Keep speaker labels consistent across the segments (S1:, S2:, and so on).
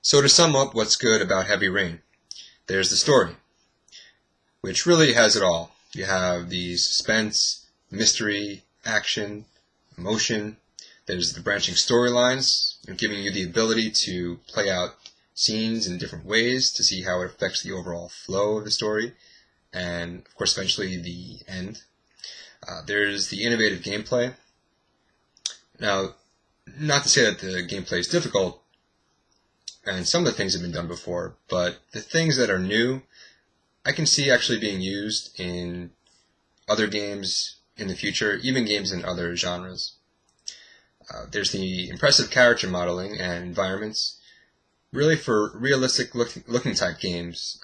S1: So to sum up what's good about Heavy Rain, there's the story, which really has it all. You have the suspense, mystery, action, emotion. There's the branching storylines, giving you the ability to play out scenes in different ways to see how it affects the overall flow of the story, and of course eventually the end. There's the innovative gameplay. Now, not to say that the gameplay is difficult, and some of the things have been done before, but the things that are new, I can see actually being used in other games in the future, even games in other genres. There's the impressive character modeling and environments. Really, for realistic looking type games,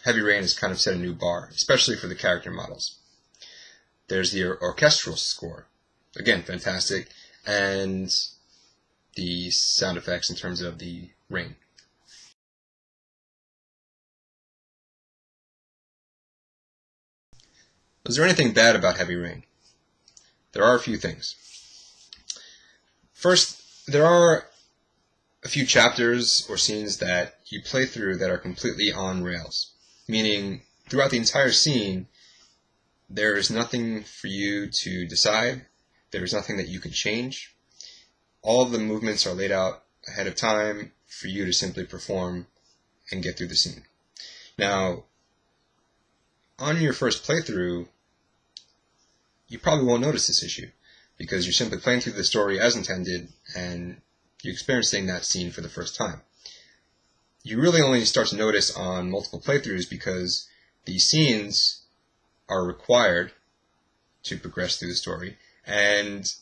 S1: Heavy Rain has kind of set a new bar, especially for the character models. There's the orchestral score. Again, fantastic. And the sound effects in terms of the rain. Is there anything bad about Heavy Rain? There are a few things. First, there are a few chapters or scenes that you play through that are completely on rails, meaning throughout the entire scene, there is nothing for you to decide. There is nothing that you can change. All of the movements are laid out ahead of time for you to simply perform and get through the scene. Now, on your first playthrough, you probably won't notice this issue because you're simply playing through the story as intended and you're experiencing that scene for the first time. You really only start to notice on multiple playthroughs because these scenes are required to progress through the story, and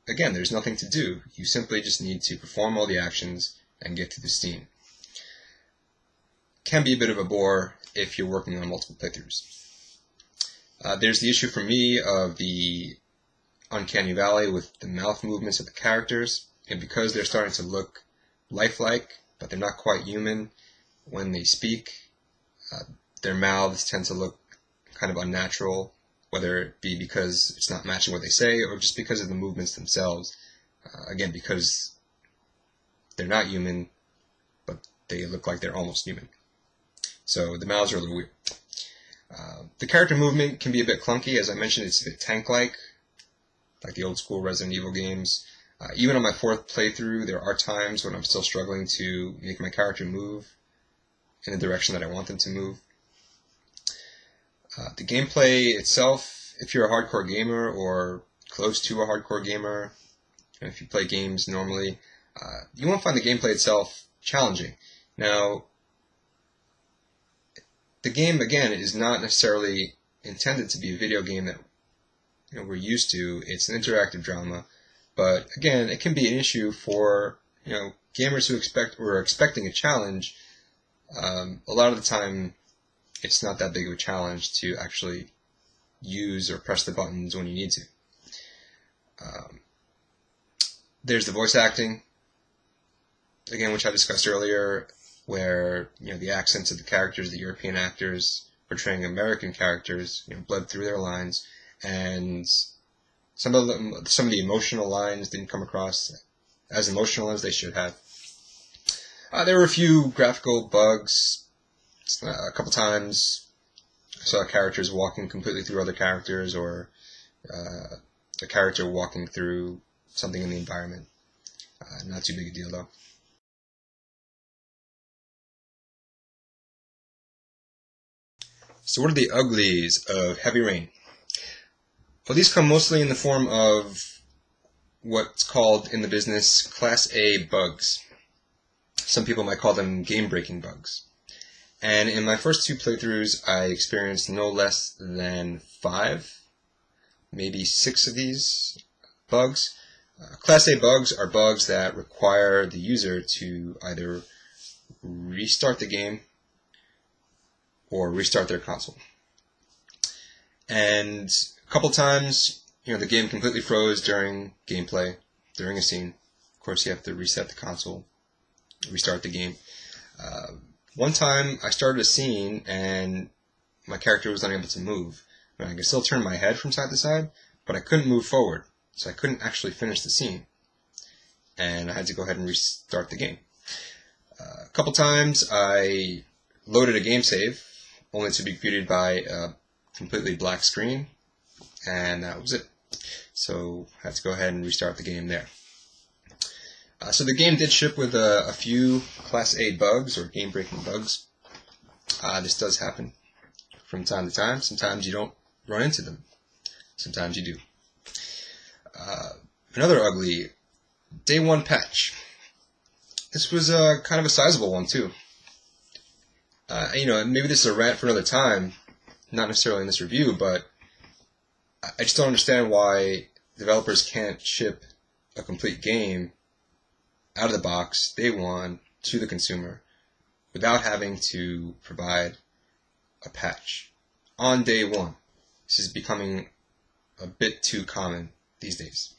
S1: again, there's nothing to do. You simply just need to perform all the actions and get to the scene. Can be a bit of a bore if you're working on multiple playthroughs. There's the issue for me of the uncanny valley with the mouth movements of the characters, and because they're starting to look lifelike, but they're not quite human, when they speak, their mouths tend to look kind of unnatural, whether it be because it's not matching what they say or just because of the movements themselves. Again, because they're not human, but they look like they're almost human. So the mouths are a little weird. The character movement can be a bit clunky. As I mentioned, it's a bit tank-like the old school Resident Evil games. Even on my fourth playthrough, there are times when I'm still struggling to make my character move in the direction that I want them to move. The gameplay itself, if you're a hardcore gamer or close to a hardcore gamer, and if you play games normally, you won't find the gameplay itself challenging. Now, the game, again, is not necessarily intended to be a video game that we're used to. It's an interactive drama, but again, it can be an issue for gamers who are expecting a challenge. A lot of the time, it's not that big of a challenge to actually use or press the buttons when you need to. There's the voice acting, again, which I discussed earlier, where the accents of the characters, the European actors portraying American characters, bled through their lines, and some of the emotional lines didn't come across as emotional as they should have. There were a few graphical bugs. A couple times I saw characters walking completely through other characters, or a character walking through something in the environment. Not too big a deal though. So what are the uglies of Heavy Rain? Well, these come mostly in the form of what's called in the business Class A bugs. Some people might call them game-breaking bugs. And in my first two playthroughs, I experienced no less than 5, maybe 6 of these bugs. Class A bugs are bugs that require the user to either restart the game or restart their console. And a couple times, the game completely froze during gameplay, during a scene. Of course, you have to reset the console, restart the game. One time, I started a scene and my character was unable to move. I could still turn my head from side to side, but I couldn't move forward, so I couldn't actually finish the scene. And I had to go ahead and restart the game. A couple times I loaded a game save, only to be greeted by a completely black screen, and that was it. So I had to go ahead and restart the game there. So the game did ship with a few Class A bugs, or game-breaking bugs. This does happen from time to time. Sometimes you don't run into them. Sometimes you do. Another ugly Day 1 patch. This was kind of a sizable one too. Maybe this is a rant for another time, not necessarily in this review, but I just don't understand why developers can't ship a complete game out of the box, day one, to the consumer, without having to provide a patch on day one. This is becoming a bit too common these days.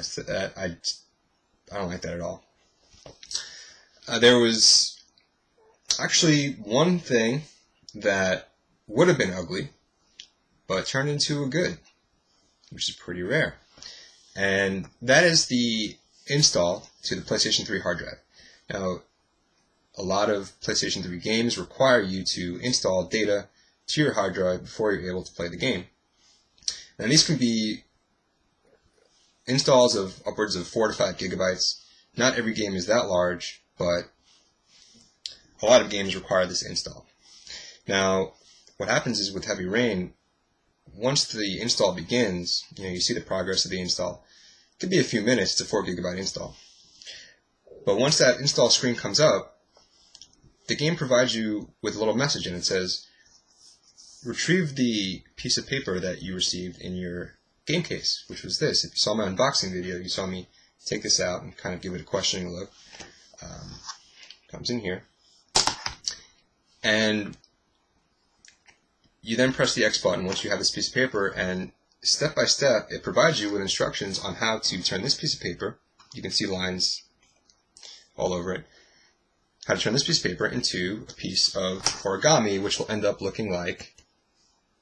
S1: So that I don't like that at all. There was actually one thing that would have been ugly, but turned into a good, which is pretty rare. And that is the install to the PlayStation 3 hard drive. Now, a lot of PlayStation 3 games require you to install data to your hard drive before you're able to play the game. And these can be installs of upwards of 4 to 5 gigabytes. Not every game is that large, but a lot of games require this install. Now, what happens is with Heavy Rain, once the install begins, you see the progress of the install. It could be a few minutes, it's a 4 gigabyte install. But once that install screen comes up, the game provides you with a little message, and it says, retrieve the piece of paper that you received in your game case, which was this. If you saw my unboxing video, you saw me take this out and kind of give it a questioning look. Comes in here. And you then press the X button once you have this piece of paper, and step by step, it provides you with instructions on how to turn this piece of paper, you can see lines all over it, how to turn this piece of paper into a piece of origami, which will end up looking like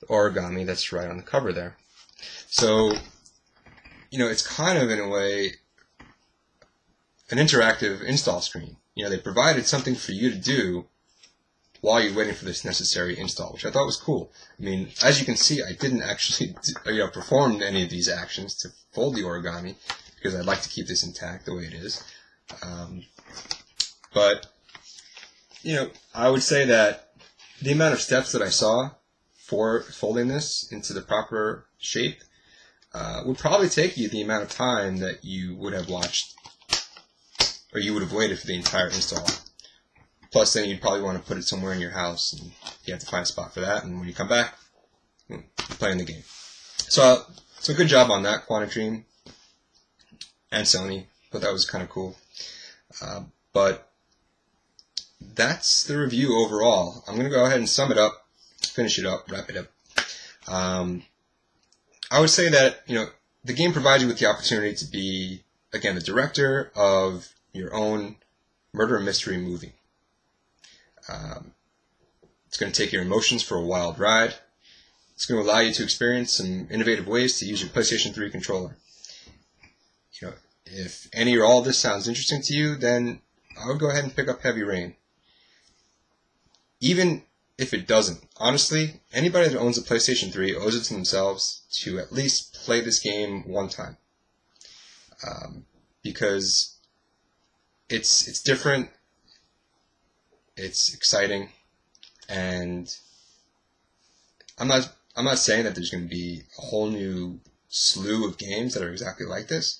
S1: the origami that's right on the cover there. So, it's kind of, in a way, an interactive install screen. They provided something for you to do while you're waiting for this necessary install, which I thought was cool. I mean, as you can see, I didn't actually perform any of these actions to fold the origami, because I'd like to keep this intact the way it is. But, I would say that the amount of steps that I saw for folding this into the proper shape would probably take you the amount of time that you would have watched, or you would have waited for the entire install. Plus, then you'd probably want to put it somewhere in your house, and you have to find a spot for that, and when you come back, you're playing the game. So good job on that, Quantic and Sony. But that was kind of cool. But that's the review overall. I'm going to go ahead and sum it up, finish it up, wrap it up. I would say that, the game provides you with the opportunity to be, again, the director of your own murder mystery movie. It's going to take your emotions for a wild ride. It's going to allow you to experience some innovative ways to use your PlayStation 3 controller. If any or all of this sounds interesting to you, then I would go ahead and pick up Heavy Rain. Even if it doesn't, honestly, anybody that owns a PlayStation 3 owes it to themselves to at least play this game one time. Because it's different, it's exciting, and I'm not saying that there's going to be a whole new slew of games that are exactly like this,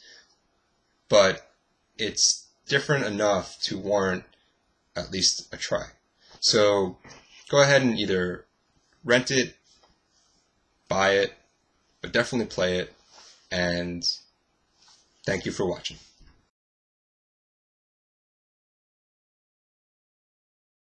S1: but it's different enough to warrant at least a try. So go ahead and either rent it, buy it, but definitely play it, and thank you for watching.